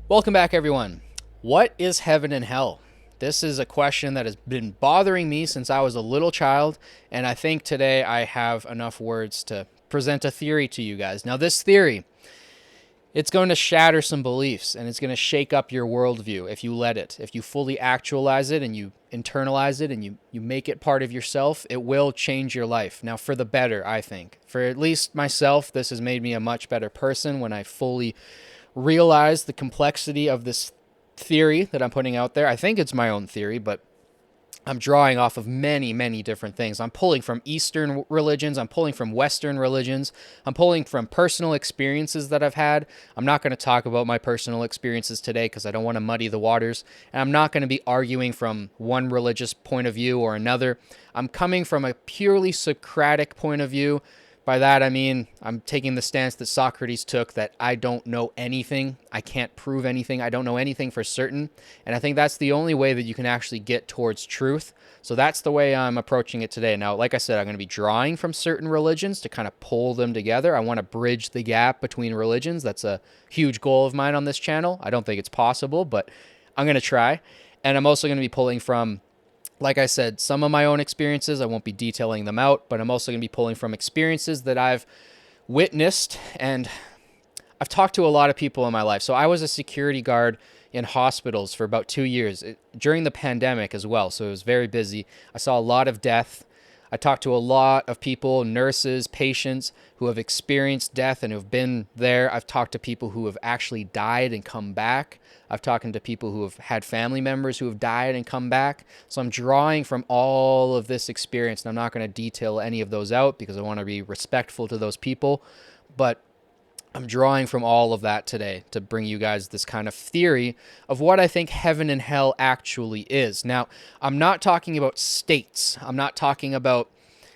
Welcome back, everyone. What is heaven and hell? This is a question that has been bothering me since I was a little child, and I think today I have enough words to present a theory to you guys. Now, this theory, it's going to shatter some beliefs, and it's going to shake up your worldview if you let it. If you fully actualize it and you internalize it and you make it part of yourself, it will change your life. Now, for the better, I think. For at least myself, this has made me a much better person when I fully realize the complexity of this theory that I'm putting out there. I think it's my own theory, but I'm drawing off of many, many different things. I'm pulling from Eastern religions. I'm pulling from Western religions. I'm pulling from personal experiences that I've had. I'm not going to talk about my personal experiences today because I don't want to muddy the waters. And I'm not going to be arguing from one religious point of view or another. I'm coming from a purely Socratic point of view. By that, I mean, I'm taking the stance that Socrates took, that I don't know anything. I can't prove anything. I don't know anything for certain. And I think that's the only way that you can actually get towards truth. So that's the way I'm approaching it today. Now, like I said, I'm going to be drawing from certain religions to kind of pull them together. I want to bridge the gap between religions. That's a huge goal of mine on this channel. I don't think it's possible, but I'm going to try. And I'm also going to be pulling from, like I said, some of my own experiences. I won't be detailing them out, but I'm also going to be pulling from experiences that I've witnessed, and I've talked to a lot of people in my life. So I was a security guard in hospitals for about 2 years during the pandemic as well. So it was very busy. I saw a lot of death. I talked to a lot of people, nurses, patients who have experienced death and who've been there. I've talked to people who have actually died and come back. I've talked to people who have had family members who have died and come back. So I'm drawing from all of this experience, and I'm not going to detail any of those out because I want to be respectful to those people. But I'm drawing from all of that today to bring you guys this kind of theory of what I think heaven and hell actually is. Now, I'm not talking about states. I'm not talking about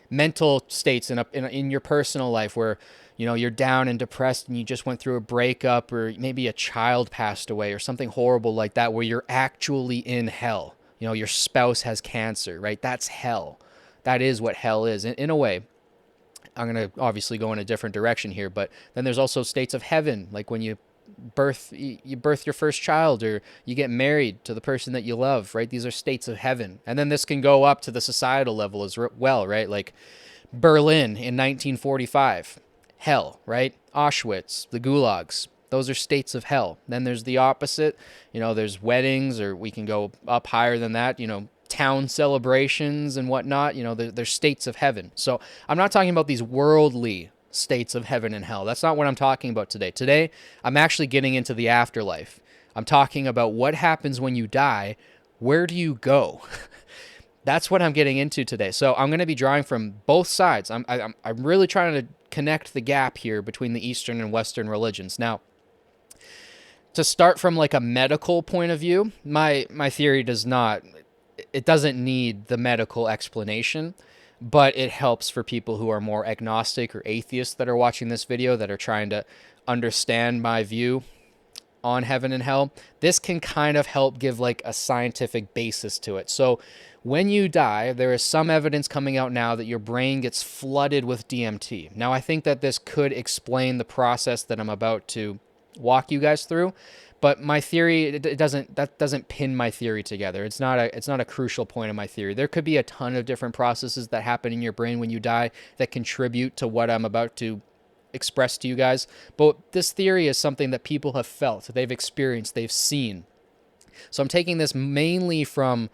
mental states in your personal life where, you know, you're down and depressed and you just went through a breakup, or maybe a child passed away or something horrible like that, where you're actually in hell. You know, your spouse has cancer, right? That's hell. That is what hell is in a way. I'm going to obviously go in a different direction here, but then there's also states of heaven, like when you birth your first child, or you get married to the person that you love, right? These are states of heaven. And then this can go up to the societal level as well, right? Like Berlin in 1945, hell, right? Auschwitz, the gulags, those are states of hell. Then there's the opposite, you know, there's weddings, or we can go up higher than that, you know, town celebrations and whatnot. You know, they're states of heaven. So I'm not talking about these worldly states of heaven and hell. That's not what I'm talking about today. Today, I'm actually getting into the afterlife. I'm talking about what happens when you die. Where do you go? That's what I'm getting into today. So I'm going to be drawing from both sides. I'm really trying to connect the gap here between the Eastern and Western religions. Now, to start from like a medical point of view, my theory doesn't need the medical explanation, but it helps for people who are more agnostic or atheists that are watching this video, that are trying to understand my view on heaven and hell. This can kind of help give like a scientific basis to it. So when you die, there is some evidence coming out now that your brain gets flooded with DMT. Now, I think that this could explain the process that I'm about to walk you guys through. But my theory, that doesn't pin my theory together. It's not a crucial point of my theory. There could be a ton of different processes that happen in your brain when you die that contribute to what I'm about to express to you guys. But this theory is something that people have felt, they've experienced, they've seen. So I'm taking this mainly from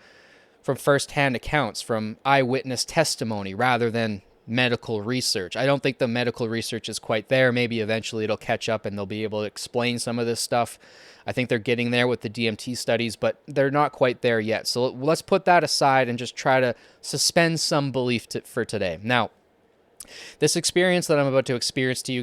firsthand accounts, from eyewitness testimony, rather than medical research. I don't think the medical research is quite there. Maybe eventually it'll catch up and they'll be able to explain some of this stuff. I think they're getting there with the DMT studies, but they're not quite there yet. So let's put that aside and just try to suspend some belief for today. Now, this experience that I'm about to express to you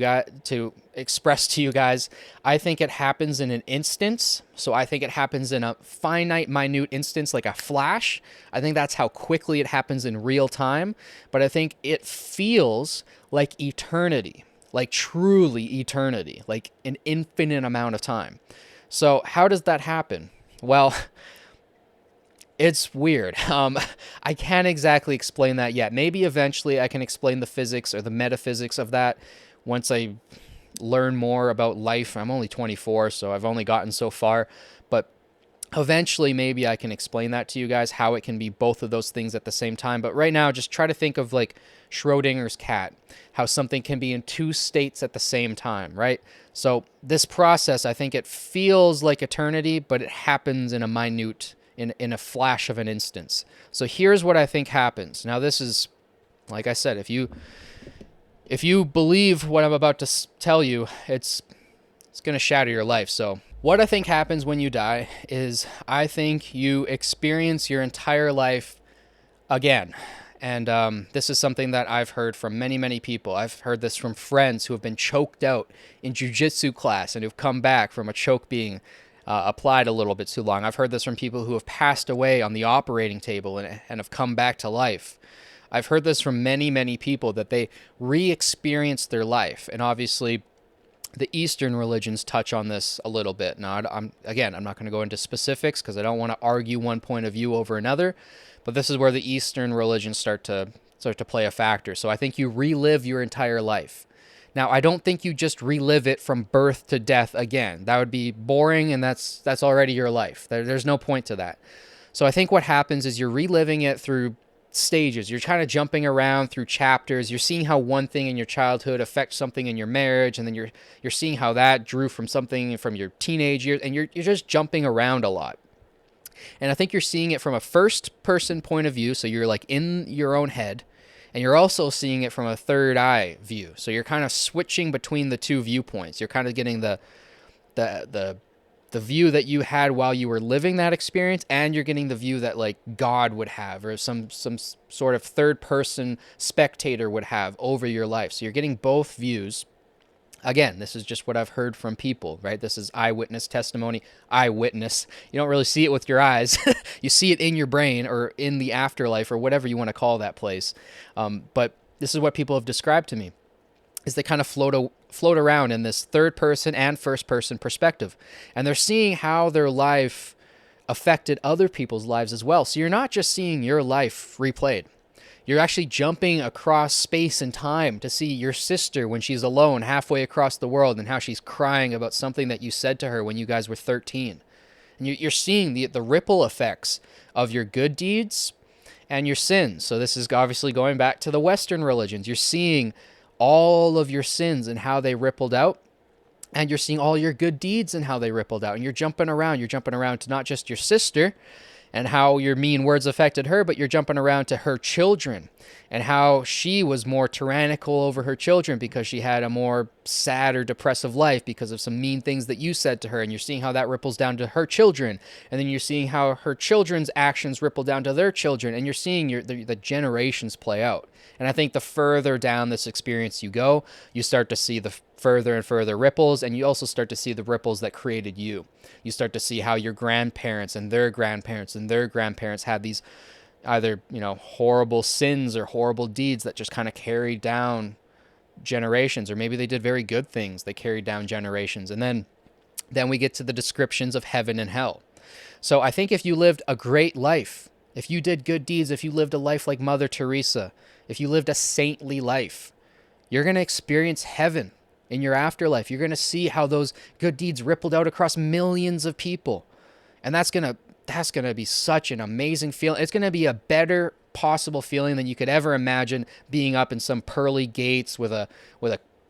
guys, I think it happens in an instance. So I think it happens in a finite, minute instance, like a flash. I think that's how quickly it happens in real time. But I think it feels like eternity, like truly eternity, like an infinite amount of time. So how does that happen? Well, it's weird. I can't exactly explain that yet. Maybe eventually I can explain the physics or the metaphysics of that once I learn more about life. I'm only 24, so I've only gotten so far, but eventually maybe I can explain that to you guys, how it can be both of those things at the same time. But right now, just try to think of like Schrodinger's cat, how something can be in two states at the same time, right? So this process, I think it feels like eternity, but it happens in a minute, in a flash of an instance. So here's what I think happens. Now this is, like I said, if you believe what I'm about to tell you, it's going to shatter your life. So what I think happens when you die is I think you experience your entire life again. And this is something that I've heard from many, many people. I've heard this from friends who have been choked out in jiu-jitsu class and who've come back from a choke being applied a little bit too long. I've heard this from people who have passed away on the operating table and have come back to life. I've heard this from many, many people, that they re-experience their life. And obviously, the Eastern religions touch on this a little bit. Now, I'm not going to go into specifics because I don't want to argue one point of view over another, but this is where the Eastern religions start to play a factor. So I think you relive your entire life. Now, I don't think you just relive it from birth to death again. That would be boring, and that's already your life. There's no point to that. So I think what happens is you're reliving it through stages. You're kind of jumping around through chapters. You're seeing how one thing in your childhood affects something in your marriage, and then you're seeing how that drew from something from your teenage years, and you're just jumping around a lot. And I think you're seeing it from a first person point of view, so you're like in your own head, and you're also seeing it from a third eye view. So you're kind of switching between the two viewpoints. You're kind of getting the view that you had while you were living that experience, and you're getting the view that like God would have, or some sort of third person spectator would have over your life. So you're getting both views. Again, this is just what I've heard from people, right? This is eyewitness testimony. Eyewitness. You don't really see it with your eyes. You see it in your brain or in the afterlife or whatever you want to call that place. But this is what people have described to me, is they kind of float around in this third person and first person perspective. And they're seeing how their life affected other people's lives as well. So you're not just seeing your life replayed. You're actually jumping across space and time to see your sister when she's alone halfway across the world and how she's crying about something that you said to her when you guys were 13. And you're seeing the ripple effects of your good deeds and your sins. So this is obviously going back to the Western religions. You're seeing all of your sins and how they rippled out, and you're seeing all your good deeds and how they rippled out. And you're jumping around to not just your sister and how your mean words affected her, but you're jumping around to her children and how she was more tyrannical over her children because she had a more sad or depressive life because of some mean things that you said to her. And you're seeing how that ripples down to her children. And then you're seeing how her children's actions ripple down to their children. And you're seeing the generations play out. And I think the further down this experience you go, you start to see the further and further ripples, and you also start to see the ripples that created you. You start to see how your grandparents and their grandparents and their grandparents had these either, horrible sins or horrible deeds that just kind of carried down generations, or maybe they did very good things. They carried down generations. And then we get to the descriptions of heaven and hell. So I think if you lived a great life, if you did good deeds, if you lived a life like Mother Teresa, if you lived a saintly life, you're going to experience heaven in your afterlife. You're going to see how those good deeds rippled out across millions of people. And that's going to be such an amazing feeling. It's going to be a better possible feeling than you could ever imagine, being up in some pearly gates with a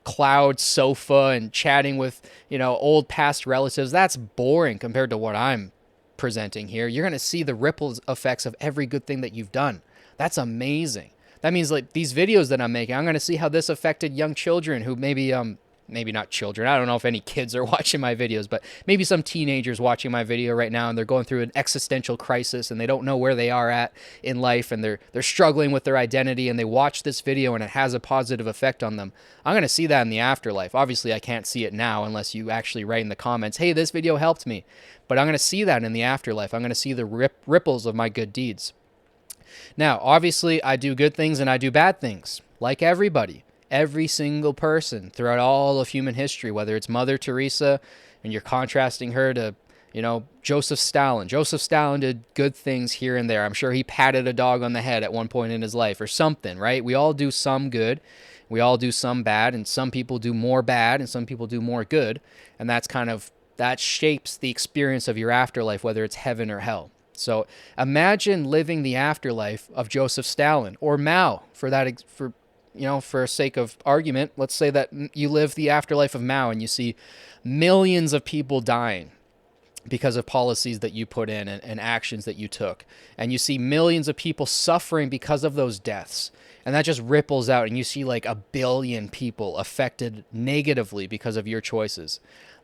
cloud sofa and chatting with, old past relatives. That's boring compared to what I'm presenting here. You're going to see the ripple effects of every good thing that you've done. That's amazing. That means like these videos that I'm making, I'm going to see how this affected young children who maybe not children. I don't know if any kids are watching my videos, but maybe some teenagers watching my video right now, and they're going through an existential crisis and they don't know where they are at in life, and they're struggling with their identity, and they watch this video and it has a positive effect on them. I'm going to see that in the afterlife. Obviously, I can't see it now unless you actually write in the comments, hey, this video helped me. But I'm going to see that in the afterlife. I'm going to see the ripples of my good deeds. Now, obviously, I do good things and I do bad things, like everybody. Every single person throughout all of human history, whether it's Mother Teresa and you're contrasting her to, Joseph Stalin. Joseph Stalin did good things here and there. I'm sure he patted a dog on the head at one point in his life or something, right? We all do some good. We all do some bad, and some people do more bad and some people do more good. And that shapes the experience of your afterlife, whether it's heaven or hell. So imagine living the afterlife of Joseph Stalin or Mao for sake of argument. Let's say that you live the afterlife of Mao and you see millions of people dying because of policies that you put in and actions that you took. And you see millions of people suffering because of those deaths. And that just ripples out, and you see like 1 billion people affected negatively because of your choices.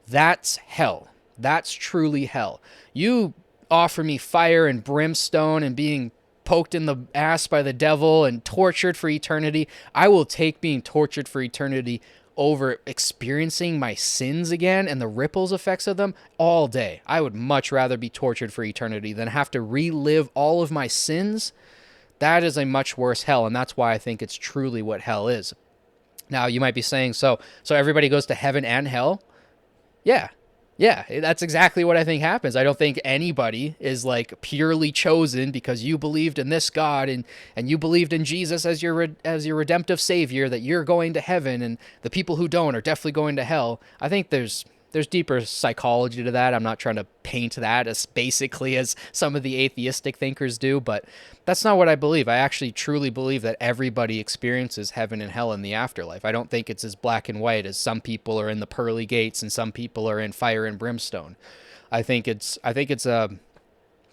That's hell. That's truly hell. You offer me fire and brimstone and being poked in the ass by the devil and tortured for eternity. I will take being tortured for eternity over experiencing my sins again and the ripples effects of them all day. I would much rather be tortured for eternity than have to relive all of my sins. That is a much worse hell, and that's why I think it's truly what hell is. Now, you might be saying, so everybody goes to heaven and hell? Yeah, that's exactly what I think happens. I don't think anybody is like purely chosen because you believed in this God and you believed in Jesus as your redemptive savior, that you're going to heaven, and the people who don't are definitely going to hell. I think there's deeper psychology to that. I'm not trying to paint that as basically as some of the atheistic thinkers do, but that's not what I believe. I actually truly believe that everybody experiences heaven and hell in the afterlife. I don't think it's as black and white as some people are in the pearly gates and some people are in fire and brimstone. I think it's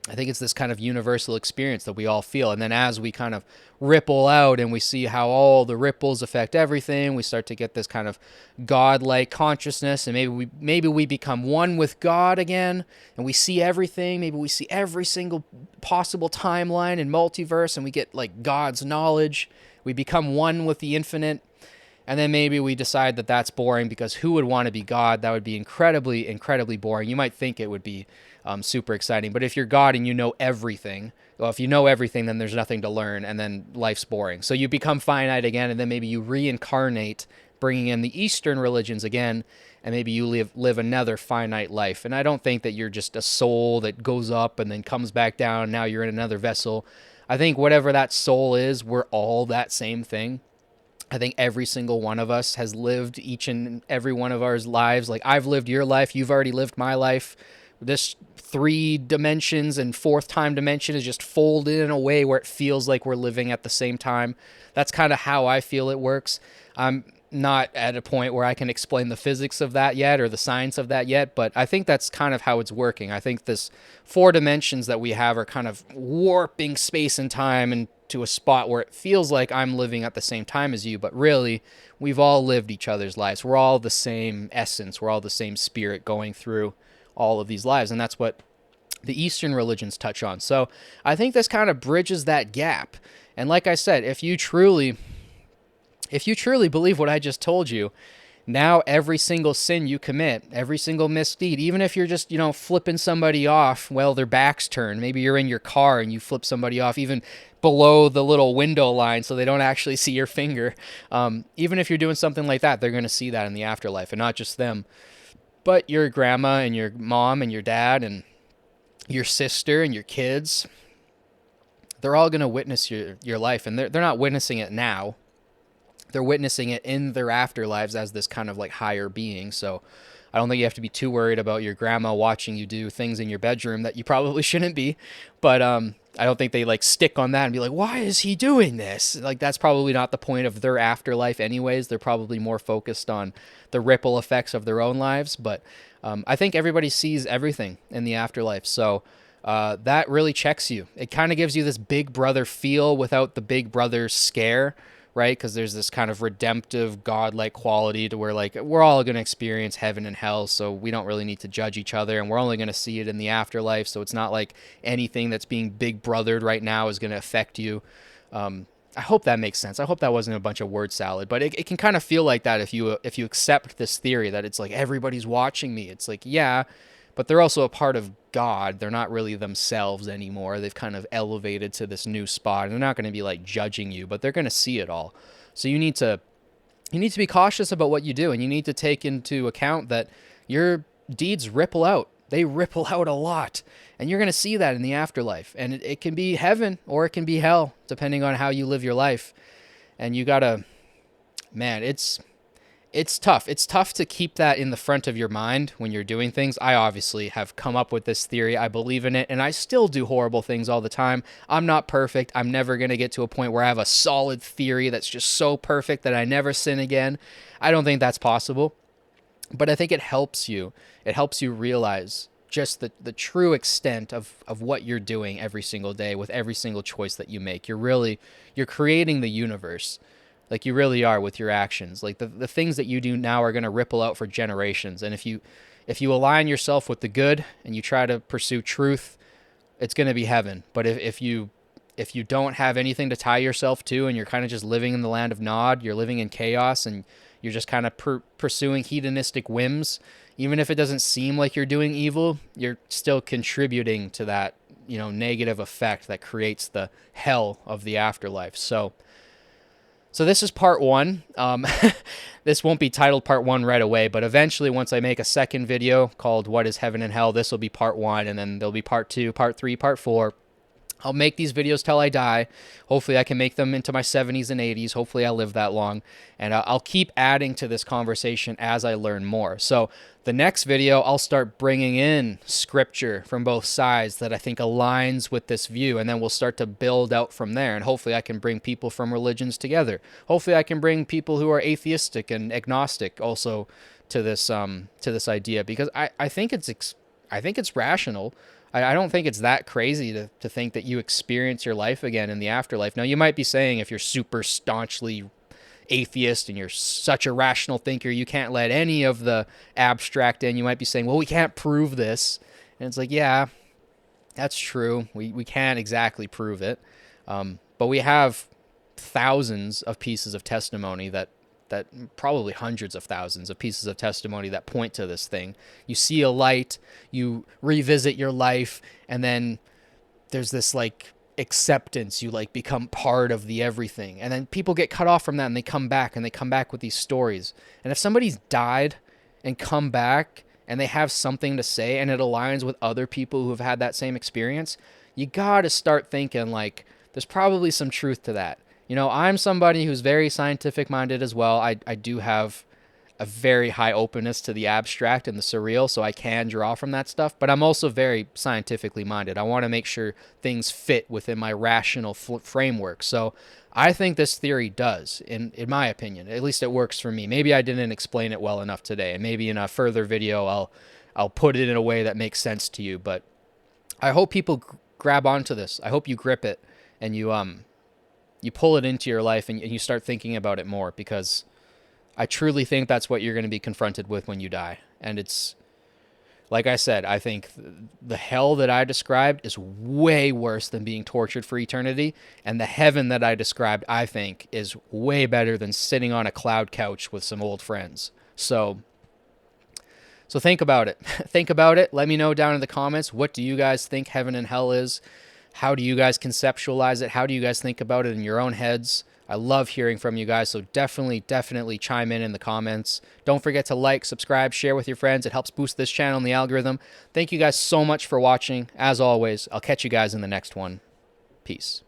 this kind of universal experience that we all feel. And then as we kind of ripple out and we see how all the ripples affect everything, we start to get this kind of God-like consciousness, and maybe we become one with God again, and we see everything. Maybe we see every single possible timeline and multiverse, and we get like God's knowledge. We become one with the infinite. And then maybe we decide that that's boring, because who would want to be God? That would be incredibly, incredibly boring. You might think it would be super exciting, but if you're God and you know everything, well, if you know everything, then there's nothing to learn, and then life's boring. So you become finite again, and then maybe you reincarnate, bringing in the Eastern religions again, and maybe you live another finite life. And I don't think that you're just a soul that goes up and then comes back down, and now you're in another vessel. I think whatever that soul is, we're all that same thing. I think every single one of us has lived each and every one of our lives. Like, I've lived your life. You've already lived my life. This 3 dimensions and 4th time dimension is just folded in a way where it feels like we're living at the same time. That's kind of how I feel it works. I'm not at a point where I can explain the physics of that yet or the science of that yet, but I think that's kind of how it's working. I think this 4 dimensions that we have are kind of warping space and time into a spot where it feels like I'm living at the same time as you, but really, we've all lived each other's lives. We're all the same essence. We're all the same spirit going through all of these lives, and that's what the Eastern religions touch on. So I think this kind of bridges that gap. And like I said, if you truly believe what I just told you, now every single sin you commit, every single misdeed, even if you're just, flipping somebody off while their back's turned, maybe you're in your car and you flip somebody off even below the little window line so they don't actually see your finger. Even if you're doing something like that, they're going to see that in the afterlife, and not just them, but your grandma and your mom and your dad and your sister and your kids. They're all going to witness your life, and they're not witnessing it now. They're witnessing it in their afterlives as this kind of like higher being. So I don't think you have to be too worried about your grandma watching you do things in your bedroom that you probably shouldn't be. But I don't think they like stick on that and be like, why is he doing this? Like, that's probably not the point of their afterlife anyways. They're probably more focused on the ripple effects of their own lives. But I think everybody sees everything in the afterlife. So that really checks you. It kind of gives you this big brother feel without the big brother scare, right? Because there's this kind of redemptive, godlike quality to where, like, we're all going to experience heaven and hell, so we don't really need to judge each other, and we're only going to see it in the afterlife, so it's not like anything that's being big brothered right now is going to affect you. I hope that makes sense. I hope that wasn't a bunch of word salad, but it can kind of feel like that if you accept this theory that it's like everybody's watching me. It's like, yeah, but they're also a part of God. They're not really themselves anymore. They've kind of elevated to this new spot, and they're not going to be like judging you, but they're going to see it all. So you need to be cautious about what you do, and you need to take into account that your deeds ripple out. they ripple out a lot. And you're going to see that in the afterlife. And it can be heaven or it can be hell, depending on how you live your life. And you got to, man, it's tough. It's tough to keep that in the front of your mind when you're doing things. I obviously have come up with this theory. I believe in it, and I still do horrible things all the time. I'm not perfect. I'm never going to get to a point where I have a solid theory that's just so perfect that I never sin again. I don't think that's possible. But I think it helps you. It helps you realize just the true extent of what you're doing every single day with every single choice that you make. You're creating the universe. Like you really are with your actions. Like the things that you do now are going to ripple out for generations. And if you align yourself with the good and you try to pursue truth, it's going to be heaven. But if you don't have anything to tie yourself to and you're kind of just living in the land of Nod, you're living in chaos and you're just kind of pursuing hedonistic whims, even if it doesn't seem like you're doing evil, you're still contributing to that, negative effect that creates the hell of the afterlife. So this is part one. This won't be titled part one right away, but eventually once I make a second video called What is Heaven and Hell, this will be part one, and then there'll be part two, part three, part four. I'll make these videos till I die. Hopefully I can make them into my 70s and 80s. Hopefully I'll live that long. And I'll keep adding to this conversation as I learn more. So the next video, I'll start bringing in scripture from both sides that I think aligns with this view. And then we'll start to build out from there. And hopefully I can bring people from religions together. Hopefully I can bring people who are atheistic and agnostic also to this idea. Because I think it's rational. I don't think it's that crazy to think that you experience your life again in the afterlife. Now, you might be saying if you're super staunchly atheist and you're such a rational thinker, you can't let any of the abstract in. You might be saying, well, we can't prove this. And it's like, yeah, that's true. We can't exactly prove it. But we have thousands of pieces of testimony that probably hundreds of thousands of pieces of testimony that point to this thing. You see a light, you revisit your life, and then there's this like acceptance. You like become part of the everything. And then people get cut off from that and they come back with these stories. And if somebody's died and come back and they have something to say and it aligns with other people who have had that same experience, you got to start thinking like there's probably some truth to that. I'm somebody who's very scientific minded as well. I do have a very high openness to the abstract and the surreal, so I can draw from that stuff. But I'm also very scientifically minded. I want to make sure things fit within my rational framework. So I think this theory does, in my opinion. At least it works for me. Maybe I didn't explain it well enough today, and maybe in a further video I'll put it in a way that makes sense to you. But I hope people grab onto this. I hope you grip it and you pull it into your life and you start thinking about it more, because I truly think that's what you're going to be confronted with when you die. And it's, like I said, I think the hell that I described is way worse than being tortured for eternity. And the heaven that I described, I think, is way better than sitting on a cloud couch with some old friends. So think about it. Think about it. Let me know down in the comments. What do you guys think heaven and hell is? How do you guys conceptualize it? How do you guys think about it in your own heads? I love hearing from you guys, so definitely chime in the comments. Don't forget to like, subscribe, share with your friends. It helps boost this channel and the algorithm. Thank you guys so much for watching. As always, I'll catch you guys in the next one. Peace.